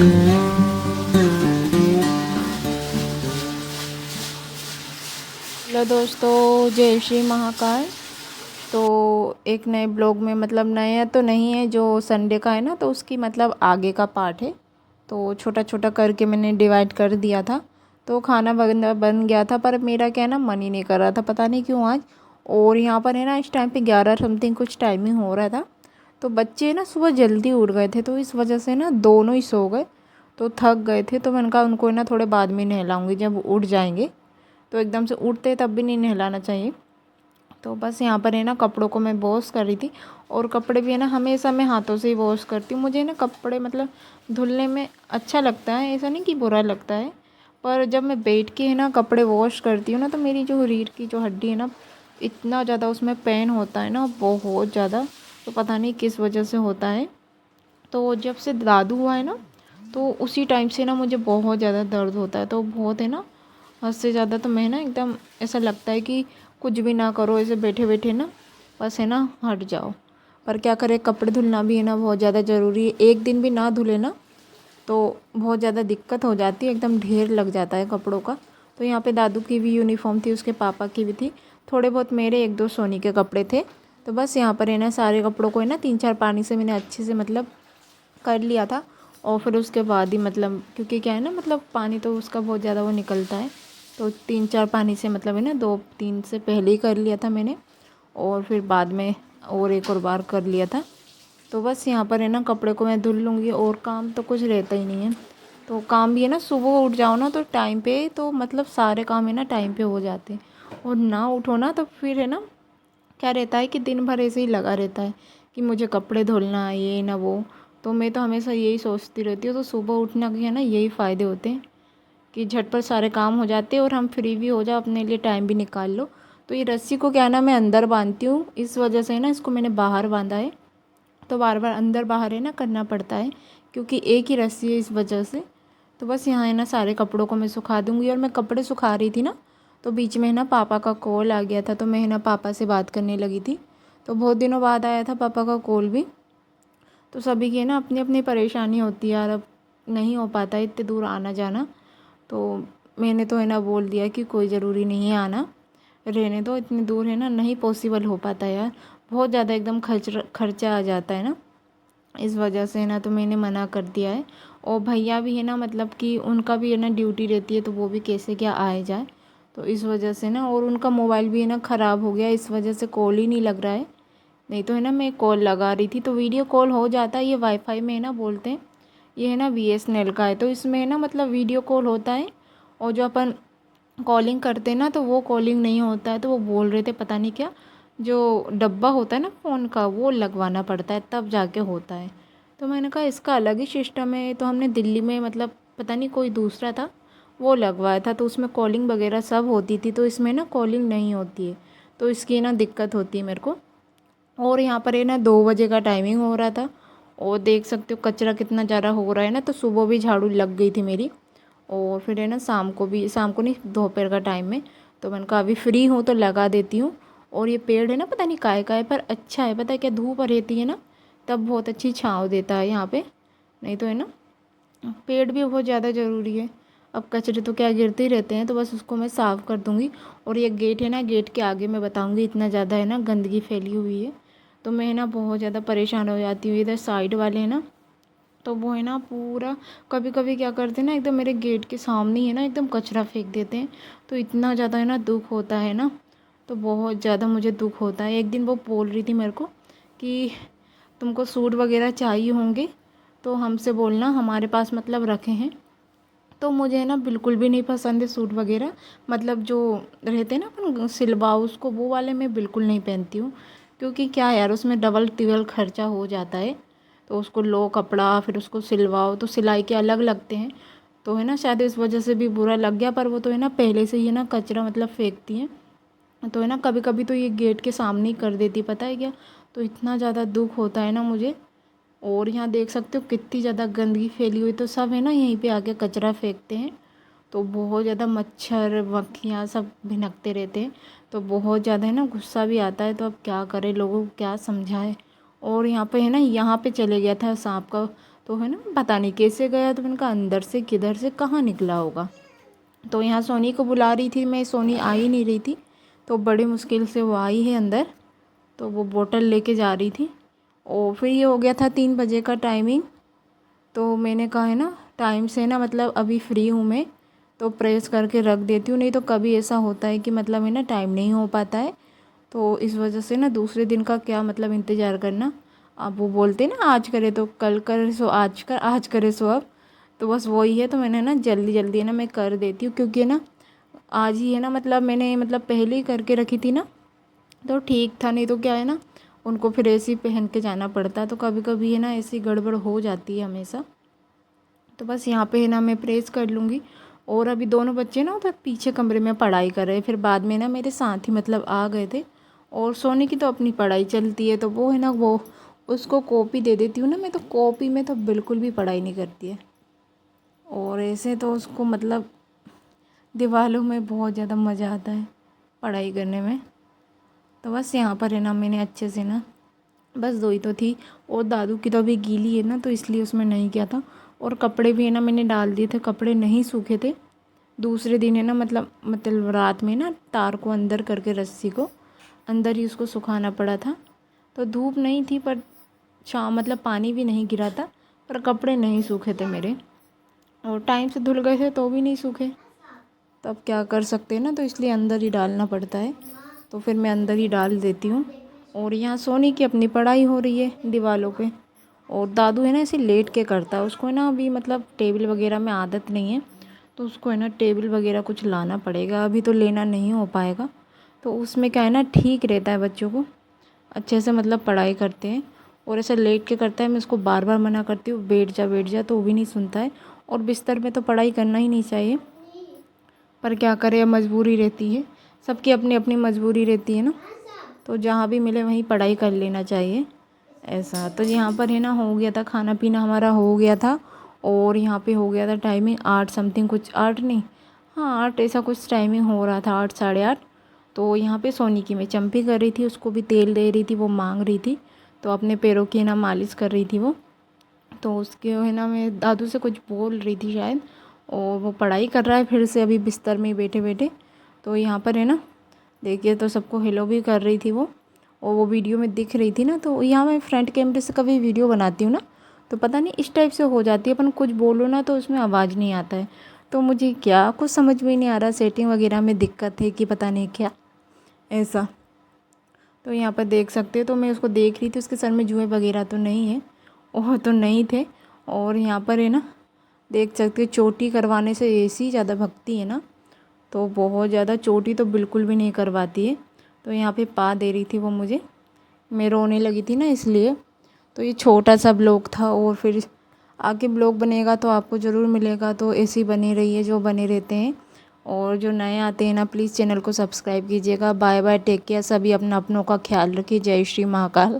Hello दोस्तों, जय श्री महाकाल। तो एक नए ब्लॉग में, मतलब नया तो नहीं है, जो संडे का है ना, तो उसकी मतलब आगे का पार्ट है। तो छोटा छोटा करके मैंने डिवाइड कर दिया था। तो खाना बन गया था, पर मेरा क्या है ना, मन ही नहीं कर रहा था, पता नहीं क्यों आज। और यहाँ पर है ना, इस टाइम पे 11 समथिंग कुछ टाइमिंग हो रहा था। तो बच्चे ना सुबह जल्दी उठ गए थे, तो इस वजह से ना दोनों ही सो गए। तो थक गए थे, तो मैंने कहा उनको ना थोड़े बाद में नहलाऊँगी, जब उठ जाएंगे। तो एकदम से उठते तब भी नहीं नहलाना चाहिए। तो बस यहाँ पर है ना, कपड़ों को मैं वॉश कर रही थी। और कपड़े भी है ना, हमेशा मैं हाथों से ही वॉश करती हूँ। मुझे ना कपड़े मतलब धुलने में अच्छा लगता है, ऐसा नहीं कि बुरा लगता है। पर जब मैं बैठ के है ना कपड़े वॉश करती हूँ ना, तो मेरी जो रीढ़ की जो हड्डी है ना, इतना ज़्यादा उसमें पेन होता है ना, बहुत ज़्यादा। तो पता नहीं किस वजह से होता है। तो जब से दादू हुआ है ना, तो उसी टाइम से ना मुझे बहुत ज़्यादा दर्द होता है। तो बहुत है ना, हद से ज़्यादा। तो मैं ना एकदम ऐसा लगता है कि कुछ भी ना करो, ऐसे बैठे बैठे ना बस है ना हट जाओ। पर क्या करें, कपड़े धुलना भी है ना बहुत ज़्यादा ज़रूरी है। एक दिन भी ना धुले ना तो बहुत ज़्यादा दिक्कत हो जाती है, एकदम ढेर लग जाता है कपड़ों का। तो यहाँ पे दादू की भी यूनिफॉर्म थी, उसके पापा की भी थी, थोड़े बहुत मेरे एक दो सोनी के कपड़े थे। तो बस यहाँ पर है ना, सारे कपड़ों को है ना 3-4 पानी से मैंने अच्छे से मतलब कर लिया था। और फिर उसके बाद ही मतलब, क्योंकि क्या है ना, मतलब पानी तो उसका बहुत ज़्यादा वो निकलता है। तो 3-4 पानी से मतलब है ना, 2-3 से पहले ही कर लिया था मैंने। और फिर बाद में और एक और बार कर लिया था। तो बस यहाँ पर है ना, कपड़े को मैं धुल लूँगी, और काम तो कुछ रहता ही नहीं है। तो काम भी है ना, सुबह उठ जाओ ना तो टाइम पे, तो मतलब सारे काम है ना टाइम पे हो जाते हैं। और ना उठो ना तो फिर है ना, क्या रहता है कि दिन भर ऐसे ही लगा रहता है कि मुझे कपड़े धुलना है, ये ना वो। तो मैं तो हमेशा यही सोचती रहती हूँ। तो सुबह उठने के है ना यही फ़ायदे होते हैं कि झटपट सारे काम हो जाते हैं, और हम फ्री भी हो जाओ, अपने लिए टाइम भी निकाल लो। तो ये रस्सी को क्या है ना, मैं अंदर बांधती हूँ, इस वजह से है ना इसको मैंने बाहर बांधा है। तो बार बार अंदर बाहर है ना करना पड़ता है, क्योंकि एक ही रस्सी है, इस वजह से। तो बस यहाँ है ना, सारे कपड़ों को मैं सुखा दूँगी। और मैं कपड़े सुखा रही थी ना, तो बीच में है ना पापा का कॉल आ गया था, तो मैं है ना पापा से बात करने लगी थी। तो बहुत दिनों बाद आया था पापा का कॉल भी। तो सभी की है ना अपनी अपनी परेशानी होती है यार, अब नहीं हो पाता है इतने दूर आना जाना। तो मैंने तो है ना बोल दिया कि कोई ज़रूरी नहीं है आना, रहने दो, इतनी दूर है ना नहीं पॉसिबल हो पाता यार, बहुत ज़्यादा एकदम खर्चा आ जाता है ना। इस वजह से ना तो मैंने मना कर दिया है। और भैया भी है ना, मतलब कि उनका भी है ना ड्यूटी रहती है, तो वो भी कैसे क्या आए जाए। तो इस वजह से ना, और उनका मोबाइल भी है ना ख़राब हो गया, इस वजह से कॉल ही नहीं लग रहा है। नहीं तो है ना मैं कॉल लगा रही थी, तो वीडियो कॉल हो जाता है। ये वाईफाई में है ना बोलते हैं, ये है ना बीएसएनएल का है, तो इसमें है ना मतलब वीडियो कॉल होता है। और जो अपन कॉलिंग करते हैं ना, तो वो कॉलिंग नहीं होता है। तो वो बोल रहे थे पता नहीं क्या, जो डब्बा होता है ना फ़ोन का, वो लगवाना पड़ता है तब जाके होता है। तो मैंने कहा इसका अलग ही सिस्टम है। तो हमने दिल्ली में मतलब पता नहीं कोई दूसरा था, वो लगवाया था, तो उसमें कॉलिंग वगैरह सब होती थी। तो इसमें ना कॉलिंग नहीं होती है, तो इसकी ना दिक्कत होती है मेरे को। और यहाँ पर है ना 2 बजे का टाइमिंग हो रहा था, और देख सकते हो कचरा कितना ज़्यादा हो रहा है ना। तो सुबह भी झाड़ू लग गई थी मेरी, और फिर है ना शाम को भी, शाम को नहीं, दोपहर का टाइम में। तो मैंने कहा अभी फ्री हूँ तो लगा देती हूँ। और ये पेड़ है ना, पता नहीं काय पर अच्छा है, पता है क्या, धूप रहती है ना तब बहुत अच्छी छाँव देता है यहाँ पे। नहीं तो है ना, पेड़ भी बहुत ज़्यादा ज़रूरी है। अब कचरे तो क्या गिरते ही रहते हैं, तो बस उसको मैं साफ़ कर दूँगी। और ये गेट है ना, गेट के आगे मैं बताऊँगी, इतना ज़्यादा है ना गंदगी फैली हुई है। तो मैं है ना बहुत ज़्यादा परेशान हो जाती हूँ। इधर साइड वाले हैं ना, तो वो है ना पूरा, कभी कभी क्या करते हैं ना, एकदम मेरे गेट के सामने ही है ना एकदम कचरा फेंक देते हैं। तो इतना ज़्यादा है ना दुख होता है ना, तो बहुत ज़्यादा मुझे दुख होता है। एक दिन वो बोल रही थी मेरे को कि तुमको सूट वगैरह चाहिए होंगे तो हमसे बोलना, हमारे पास मतलब रखे हैं। तो मुझे है ना बिल्कुल भी नहीं पसंद है सूट वगैरह, मतलब जो रहते हैं ना अपन सिलवाओ उसको, वो वाले मैं बिल्कुल नहीं पहनती हूँ। क्योंकि क्या यार, उसमें डबल टिबल खर्चा हो जाता है। तो उसको लो कपड़ा, फिर उसको सिलवाओ, तो सिलाई के अलग लगते हैं। तो है ना शायद इस वजह से भी बुरा लग गया। पर वो तो है ना पहले से ही है ना कचरा मतलब फेंकती हैं। तो है ना कभी कभी तो ये गेट के सामने ही कर देती, पता है क्या। तो इतना ज़्यादा दुख होता है ना मुझे। और यहाँ देख सकते हो कितनी ज़्यादा गंदगी फैली हुई, तो सब है ना यहीं पे आके कचरा फेंकते हैं। तो बहुत ज़्यादा मच्छर मक्खियाँ सब भिनकते रहते हैं। तो बहुत ज़्यादा है ना गुस्सा भी आता है। तो अब क्या करें, लोगों को क्या समझाए। और यहाँ पे है ना, यहाँ पे चले गया था सांप का, तो है ना पता नहीं कैसे गया, तो मैंने कहा अंदर से किधर से कहाँ निकला होगा। तो यहाँ सोनी को बुला रही थी मैं, सोनी आ ही नहीं रही थी, तो बड़ी मुश्किल से वो आई है अंदर। तो वो बोतल लेके जा रही थी और फिर ये हो गया था 3 बजे का टाइमिंग। तो मैंने कहा है ना टाइम से ना मतलब अभी फ्री हूँ मैं, तो प्रेस करके रख देती हूँ, नहीं तो कभी ऐसा होता है कि मतलब है ना टाइम नहीं हो पाता है। तो इस वजह से ना दूसरे दिन का क्या मतलब इंतज़ार करना। अब वो बोलते ना आज करे तो कल कर, सो आज कर, आज करे सो अब। तो बस वही है, तो मैंने ना जल्दी जल्दी है ना मैं कर देती हूँ, क्योंकि ना आज ही है ना मतलब मैंने मतलब पहले ही करके रखी थी ना, तो ठीक था। नहीं तो क्या है ना उनको फिर ऐसे ही पहन के जाना पड़ता है, तो कभी कभी है ना ऐसी गड़बड़ हो जाती है हमेशा। तो बस यहाँ पे है ना मैं प्रेस कर लूँगी। और अभी दोनों बच्चे ना उधर पीछे कमरे में पढ़ाई कर रहे हैं, फिर बाद में ना मेरे साथ ही मतलब आ गए थे। और सोने की तो अपनी पढ़ाई चलती है, तो वो है ना वो उसको कॉपी दे देती हूँ ना मैं, तो कॉपी में तो बिल्कुल भी पढ़ाई नहीं करती है। और ऐसे तो उसको मतलब दीवारों में बहुत ज़्यादा मज़ा आता है पढ़ाई करने में। तो बस यहाँ पर है ना मैंने अच्छे से ना बस 2 ही तो थी, और दादू की तो अभी गीली है ना, तो इसलिए उसमें नहीं किया था। और कपड़े भी है ना मैंने डाल दिए थे, कपड़े नहीं सूखे थे। दूसरे दिन है ना मतलब रात में ना तार को अंदर करके रस्सी को अंदर ही उसको सुखाना पड़ा था। तो धूप नहीं थी पर शाम मतलब पानी भी नहीं गिरा था, पर कपड़े नहीं सूखे थे मेरे, और टाइम से धुल गए थे तो भी नहीं सूखे। तो अब क्या कर सकते हैं ना, तो इसलिए अंदर ही डालना पड़ता है। तो फिर मैं अंदर ही डाल देती हूँ। और यहाँ सोनी की अपनी पढ़ाई हो रही है दीवारों पे, और दादू है ना ऐसे लेट के करता है, उसको है ना अभी मतलब टेबल वगैरह में आदत नहीं है, तो उसको है ना टेबल वगैरह कुछ लाना पड़ेगा, अभी तो लेना नहीं हो पाएगा। तो उसमें क्या है ना ठीक रहता है, बच्चों को अच्छे से मतलब पढ़ाई करते हैं। और ऐसा लेट के करता है, मैं उसको बार बार मना करती हूँ बैठ जा, तो वो भी नहीं सुनता है। और बिस्तर में तो पढ़ाई करना ही नहीं चाहिए, पर क्या करें मजबूरी रहती है, सबकी अपनी अपनी मजबूरी रहती है ना, तो जहाँ भी मिले वहीं पढ़ाई कर लेना चाहिए ऐसा। तो यहाँ पर है ना हो गया था खाना पीना हमारा हो गया था, और यहाँ पे हो गया था टाइमिंग 8 समथिंग, कुछ 8 नहीं, हाँ 8 ऐसा कुछ टाइमिंग हो रहा था, 8 साढ़े 8। तो यहाँ पे सोनी की मैं चंपी कर रही थी, उसको भी तेल दे रही थी, वो मांग रही थी, तो अपने पैरों की ना मालिश कर रही थी वो। तो उसके है ना मैं दादू से कुछ बोल रही थी शायद, और वो पढ़ाई कर रहा है फिर से अभी बिस्तर में बैठे बैठे। तो यहाँ पर है ना देखिए, तो सबको हेलो भी कर रही थी वो, और वो वीडियो में दिख रही थी ना। तो यहाँ मैं फ्रंट कैमरे से कभी वीडियो बनाती हूँ ना, तो पता नहीं इस टाइप से हो जाती है, अपन कुछ बोलो ना तो उसमें आवाज़ नहीं आता है। तो मुझे क्या कुछ समझ में नहीं आ रहा, सेटिंग वगैरह में दिक्कत है कि पता नहीं क्या ऐसा। तो यहाँ पर देख सकते हो, तो मैं उसको देख रही थी, उसके सर में जुएँ वगैरह तो नहीं है, और तो नहीं थे। और यहाँ पर है ना देख सकते हो चोटी करवाने से ऐसी ज़्यादा भगती है ना, तो बहुत ज़्यादा, चोटी तो बिल्कुल भी नहीं करवाती है। तो यहाँ पे पा दे रही थी वो मुझे, मैं रोने लगी थी ना इसलिए। तो ये छोटा सा ब्लॉग था, और फिर आगे ब्लॉग बनेगा तो आपको ज़रूर मिलेगा, तो ऐसे ही बने रहिए जो बने रहते हैं। और जो नए आते हैं ना प्लीज़ चैनल को सब्सक्राइब कीजिएगा। बाय बाय, टेक केयर, सभी अपना अपनों का ख्याल रखिए। जय श्री महाकाल।